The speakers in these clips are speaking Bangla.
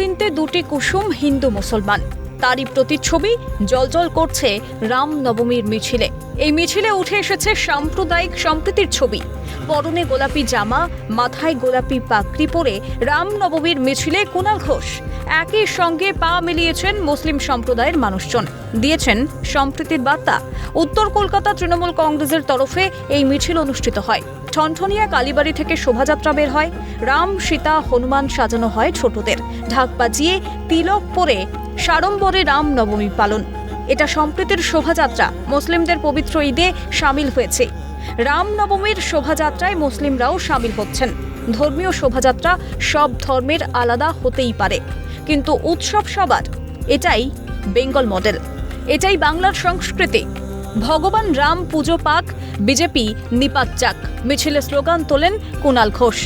কিনতে দুটি কুসুম হিন্দু মুসলমান, তারই প্রতিচ্ছবি জ্বলজ্বল করছে রামনবমীর মিছিলে। এই মিছিলে উঠে এসেছে সাম্প্রদায়িক সম্প্রীতির ছবি। পরনে গোলাপি জামা, মাথায় গোলাপি পাগড়ি পরে রামনবমীর মিছিলে কুণাল ঘোষ একই সঙ্গে পা মিলিয়েছেন মুসলিম সম্প্রদায়ের মানুষজন, দিয়েছেন সম্প্রীতির বার্তা। উত্তর কলকাতা তৃণমূল কংগ্রেসের তরফে এই মিছিল অনুষ্ঠিত হয়। ঠনঠনিয়া কালীবাড়ি থেকে শোভাযাত্রা বের হয়। রাম, সীতা, হনুমান সাজানো হয় ছোটদের, ঢাক বাজিয়ে তিলক পরে সাড়ম্বরে রামনবমী পালন। এটা সম্প্রীতির শোভাযাত্রা, মুসলিমদের পবিত্র ঈদে সামিল হয়েছে। রামনবমীর শোভাযাত্রায় মুসলিমরাও সামিল হচ্ছেন। ধর্মীয় শোভাযাত্রা সব ধর্মের আলাদা হতেই পারে, কিন্তু উৎসব সবার। এটাই বেঙ্গল মডেল, এটাই বাংলার সংস্কৃতি। ভগবান রাম পুজো পাক, বিজেপি নিপাত যাক, মিছিলে স্লোগান তোলেন কুণাল ঘোষ।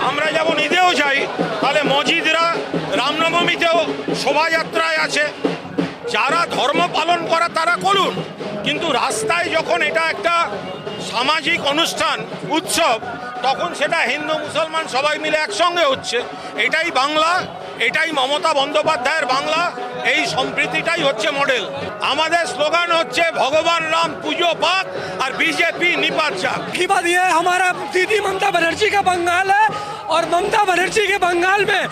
আমরা যেমন ঈদেও যাই, তাহলে মসজিদরা রামনবমীতেও শোভাযাত্রায় আছে। যারা ধর্ম পালন করে তারা করুন, কিন্তু রাস্তায় যখন এটা একটা সামাজিক অনুষ্ঠান, উৎসব, তখন সেটা হিন্দু মুসলমান সবাই মিলে একসঙ্গে হচ্ছে। এটাই বাংলা, এটাই মমতা বন্দ্যোপাধ্যায়ের বাংলা। এই সম্প্রীতিটাই হচ্ছে মডেল। আমাদের স্লোগান হচ্ছে ভগবান রাম পুজো পাক और बीजेपी निपात जाक। ये हमारा दीदी ममता बनर्जी का बंगाल है, और ममता बनर्जी के बंगाल में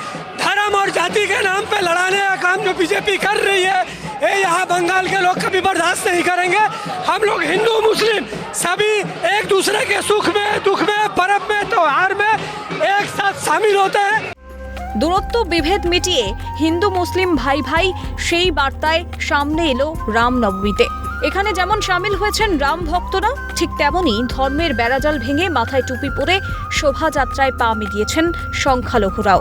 धर्म और जाति के नाम पे लड़ाने का काम जो बीजेपी कर रही है, ये यहाँ बंगाल के लोग कभी बर्दाश्त नहीं करेंगे। हम लोग हिंदू मुस्लिम सभी एक दूसरे के सुख में, दुख में, पर्व में, त्योहार में एक साथ शामिल होते हैं। দূরত্ব বিভেদ মিটিয়ে হিন্দু মুসলিম ভাই ভাই, সেই বার্তায় সামনে এলো রামনবমীতে। এখানে যেমন সামিল হয়েছেন রাম ভক্তরা, ঠিক তেমনই ধর্মের বেড়াজাল ভেঙে মাথায় টুপি পরে শোভাযাত্রায় পা মিলিয়েছেন সংখ্যালঘুরাও।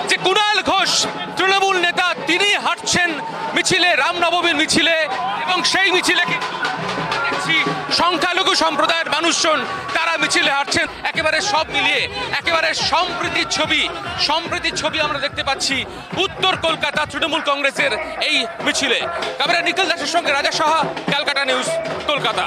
যে কুণাল ঘোষ তৃণমূল নেতা, তিনি হাঁটছেন মিছিলে, রামনবমীর মিছিলে, এবং সেই মিছিলে সংখ্যালঘু সম্প্রদায়ের মানুষজন তারা মিছিলে হাঁটছেন। একেবারে সব মিলিয়ে একেবারে সম্প্রীতির ছবি আমরা দেখতে পাচ্ছি উত্তর কলকাতা তৃণমূল কংগ্রেসের এই মিছিলে। ক্যামেরা নিখিল দাসের সঙ্গে রাজা সাহা, ক্যালকাটা নিউজ, কলকাতা।